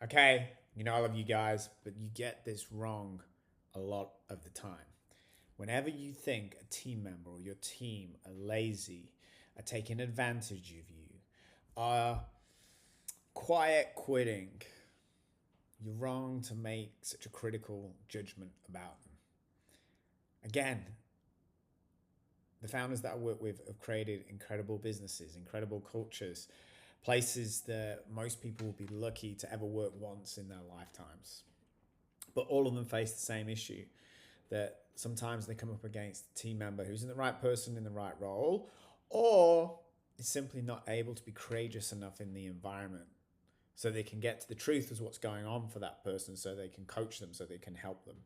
Okay, I love you guys, but you get this wrong a lot of the time. Whenever you think a team member or your team are lazy, are taking advantage of you, are quiet quitting, you're wrong to make such a critical judgment about them. Again, the founders that I work with have created incredible businesses, incredible cultures, places that most people will be lucky to ever work once in their lifetimes. But all of them face the same issue, that sometimes they come up against a team member who isn't the right person in the right role, or is simply not able to be courageous enough in the environment so they can get to the truth of what's going on for that person, so they can coach them, so they can help them.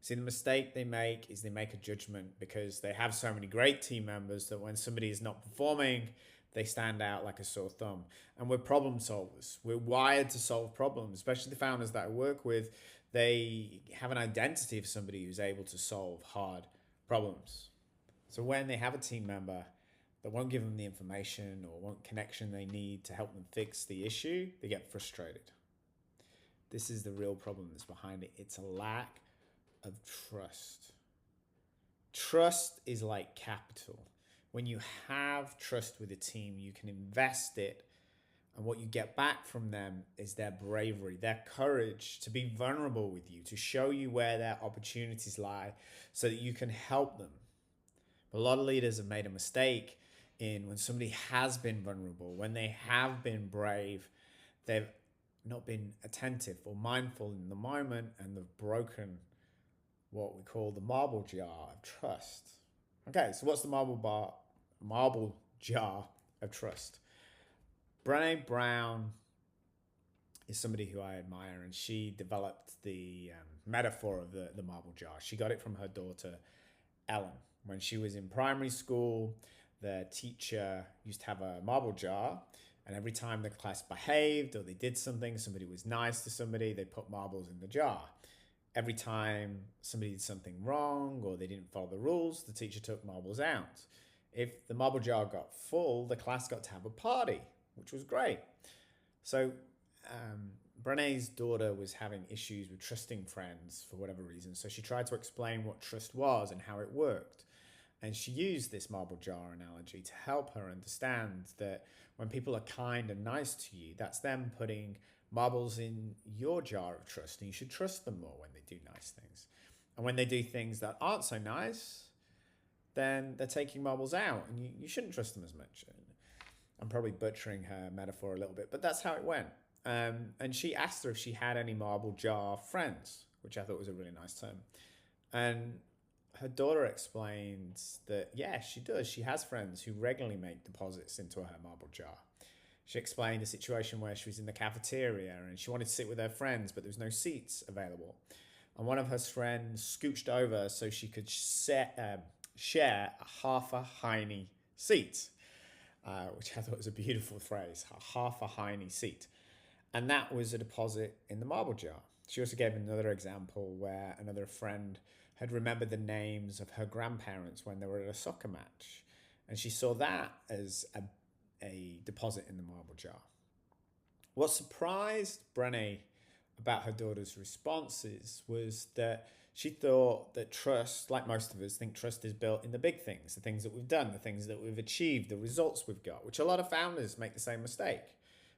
See, the mistake they make is they make a judgment because they have so many great team members that when somebody is not performing, they stand out like a sore thumb. And we're problem solvers. We're wired to solve problems, especially the founders that I work with. They have an identity of somebody who's able to solve hard problems. So when they have a team member that won't give them the information or won't connection they need to help them fix the issue, they get frustrated. This is the real problem that's behind it. It's a lack of trust. Trust is like capital. When you have trust with a team, you can invest it, and what you get back from them is their bravery, their courage to be vulnerable with you, to show you where their opportunities lie so that you can help them. But a lot of leaders have made a mistake in when somebody has been vulnerable, when they have been brave, they've not been attentive or mindful in the moment, and they've broken what we call the marble jar of trust. Okay, so what's the marble jar of trust? Brené Brown is somebody who I admire, and she developed the metaphor of the marble jar. She got it from her daughter, Ellen. When she was in primary school, the teacher used to have a marble jar, and every time the class behaved or they did something, somebody was nice to somebody, they put marbles in the jar. Every time somebody did something wrong or they didn't follow the rules, the teacher took marbles out. If the marble jar got full, the class got to have a party, which was great. So Brené's daughter was having issues with trusting friends for whatever reason. So she tried to explain what trust was and how it worked. And she used this marble jar analogy to help her understand that when people are kind and nice to you, that's them putting marbles in your jar of trust, and you should trust them more when they do nice things. And when they do things that aren't so nice, then they're taking marbles out, and you shouldn't trust them as much. I'm probably butchering her metaphor a little bit, but that's how it went. And she asked her if she had any marble jar friends, which I thought was a really nice term. And her daughter explains that, yeah, she does. She has friends who regularly make deposits into her marble jar. She explained a situation where she was in the cafeteria and she wanted to sit with her friends, but there was no seats available. And one of her friends scooched over so she could share a half a hiney seat, which I thought was a beautiful phrase, a half a hiney seat. And that was a deposit in the marble jar. She also gave another example where another friend had remembered the names of her grandparents when they were at a soccer match. And she saw that as a deposit in the marble jar. What surprised Brené about her daughter's responses was that she thought that trust, like most of us, think trust is built in the big things, the things that we've done, the things that we've achieved, the results we've got, which a lot of founders make the same mistake.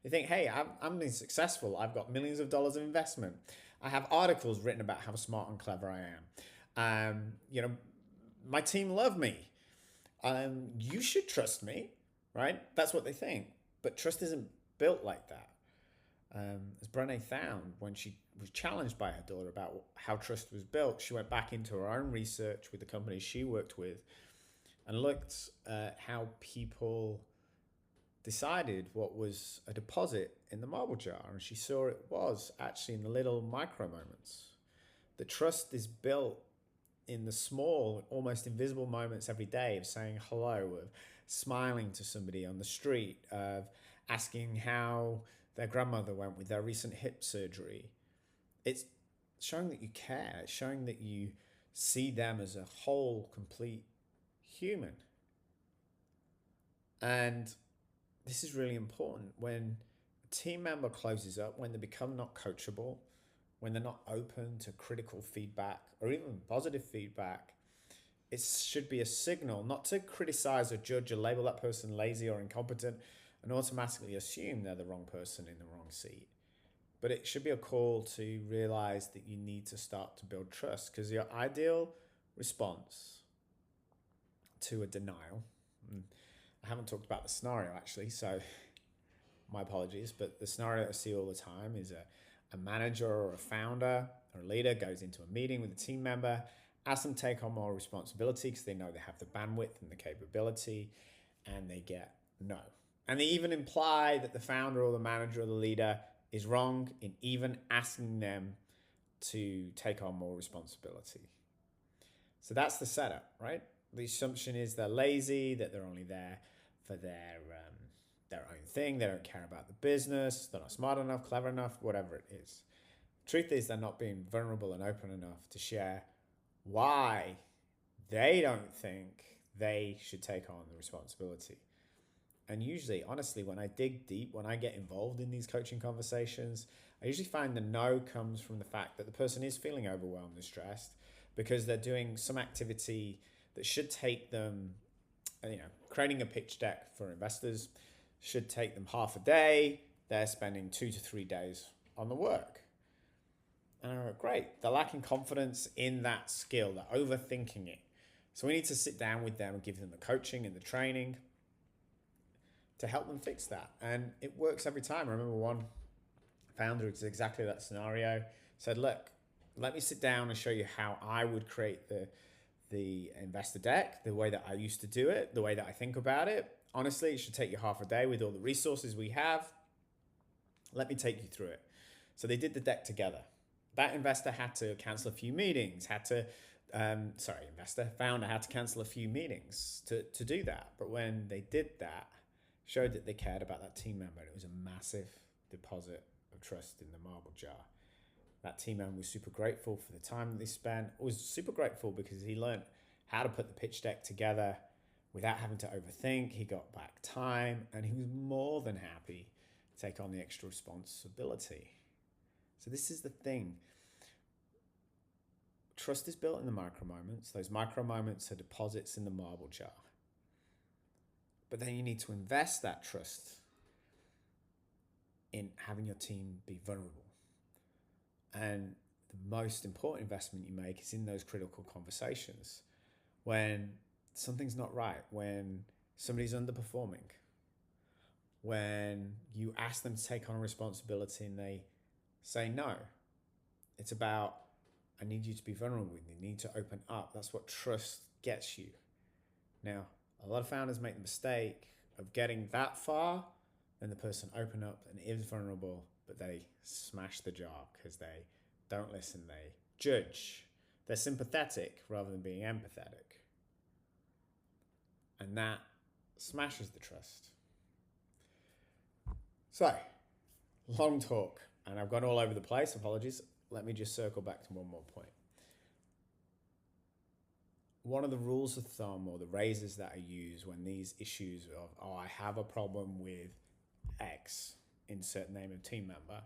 They think, hey, I'm being successful. I've got millions of dollars of investment. I have articles written about how smart and clever I am. My team love me. You should trust me, right? That's what they think. But trust isn't built like that. As Brené found when she was challenged by her daughter about how trust was built, she went back into her own research with the companies she worked with and looked at how people decided what was a deposit in the marble jar. And she saw it was actually in the little micro moments. The trust is built in the small, almost invisible moments every day of saying hello, of smiling to somebody on the street, of asking how their grandmother went with their recent hip surgery. It's showing that you care, it's showing that you see them as a whole, complete human. And this is really important when team member closes up, when they become not coachable, when they're not open to critical feedback or even positive feedback, it should be a signal not to criticize or judge or label that person lazy or incompetent and automatically assume they're the wrong person in the wrong seat. But it should be a call to realize that you need to start to build trust, because your ideal response to a denial, I haven't talked about the scenario actually, so my apologies, but the scenario that I see all the time is a manager or a founder or a leader goes into a meeting with a team member, asks them to take on more responsibility because they know they have the bandwidth and the capability, and they get no. And they even imply that the founder or the manager or the leader is wrong in even asking them to take on more responsibility. So that's the setup, right? The assumption is they're lazy, that they're only there for their own thing. They don't care about the business. They're not smart enough, clever enough, whatever it is. Truth is, they're not being vulnerable and open enough to share why they don't think they should take on the responsibility. And usually, honestly, when I dig deep, when I get involved in these coaching conversations, I usually find the no comes from the fact that the person is feeling overwhelmed and stressed because they're doing some activity that should take them, creating a pitch deck for investors should take them half a day. They're spending 2 to 3 days on the work. And I'm like, great. They're lacking confidence in that skill. They're overthinking it. So we need to sit down with them and give them the coaching and the training to help them fix that. And it works every time. I remember one founder, it's exactly that scenario, said, look, let me sit down and show you how I would create the investor deck, the way that I used to do it, the way that I think about it. Honestly, it should take you half a day with all the resources we have. Let me take you through it. So they did the deck together. That investor had to cancel a few meetings, founder had to cancel a few meetings to do that. But when they did that, showed that they cared about that team member. It was a massive deposit of trust in the marble jar. That team member was super grateful for the time that they spent. Was super grateful because he learned how to put the pitch deck together without having to overthink. He got back time and he was more than happy to take on the extra responsibility. So this is the thing. Trust is built in the micro moments. Those micro moments are deposits in the marble jar. But then you need to invest that trust in having your team be vulnerable. And the most important investment you make is in those critical conversations. When something's not right, when somebody's underperforming, when you ask them to take on a responsibility and they say no. It's about, I need you to be vulnerable. You need to open up. That's what trust gets you. Now, a lot of founders make the mistake of getting that far, then the person open up and is vulnerable, but they smash the jar because they don't listen, they judge. They're sympathetic rather than being empathetic. And that smashes the trust. So, long talk, and I've gone all over the place, apologies. Let me just circle back to one more point. One of the rules of thumb or the razors that I use when these issues of, I have a problem with X, insert name of team member,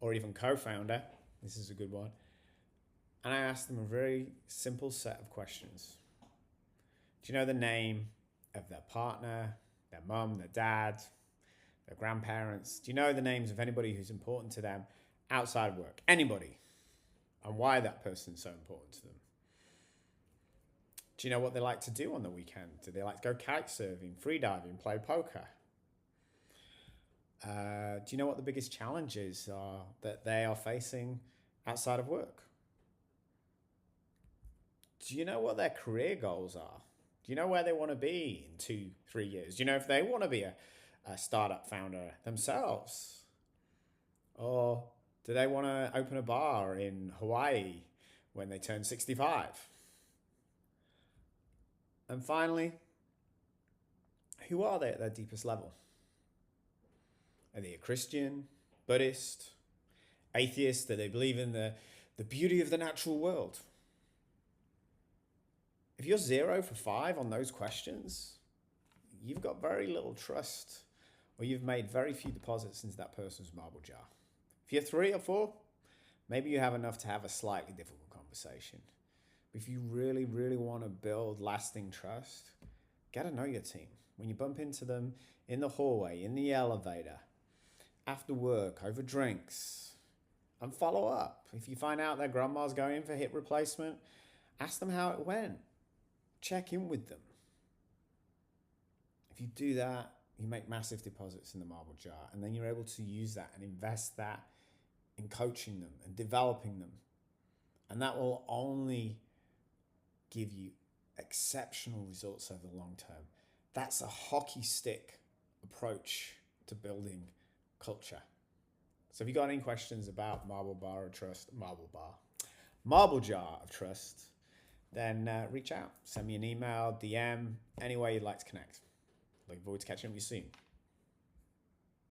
or even co-founder, this is a good one, and I ask them a very simple set of questions. Do you know the name of their partner, their mum, their dad, their grandparents? Do you know the names of anybody who's important to them outside of work? Anybody. And why that person's so important to them? Do you know what they like to do on the weekend? Do they like to go kite surfing, freediving, play poker? Do you know what the biggest challenges are that they are facing outside of work? Do you know what their career goals are? Do you know where they want to be in 2-3 years? Do you know if they want to be a startup founder themselves? Or do they want to open a bar in Hawaii when they turn 65? And finally, who are they at their deepest level? Are they a Christian, Buddhist, atheist? Do they believe in the beauty of the natural world? If you're 0 for 5 on those questions, you've got very little trust or you've made very few deposits into that person's marble jar. If you're 3 or 4, maybe you have enough to have a slightly difficult conversation. But if you really, really want to build lasting trust, get to know your team. When you bump into them in the hallway, in the elevator, after work, over drinks, and follow up. If you find out their grandma's going in for hip replacement, ask them how it went. Check in with them. If you do that, you make massive deposits in the marble jar, and then you're able to use that and invest that in coaching them and developing them. And that will only give you exceptional results over the long term. That's a hockey stick approach to building culture. So if you got any questions about Marble Jar of Trust, then reach out. Send me an email, DM, any way you'd like to connect. Looking forward to catching up with you soon.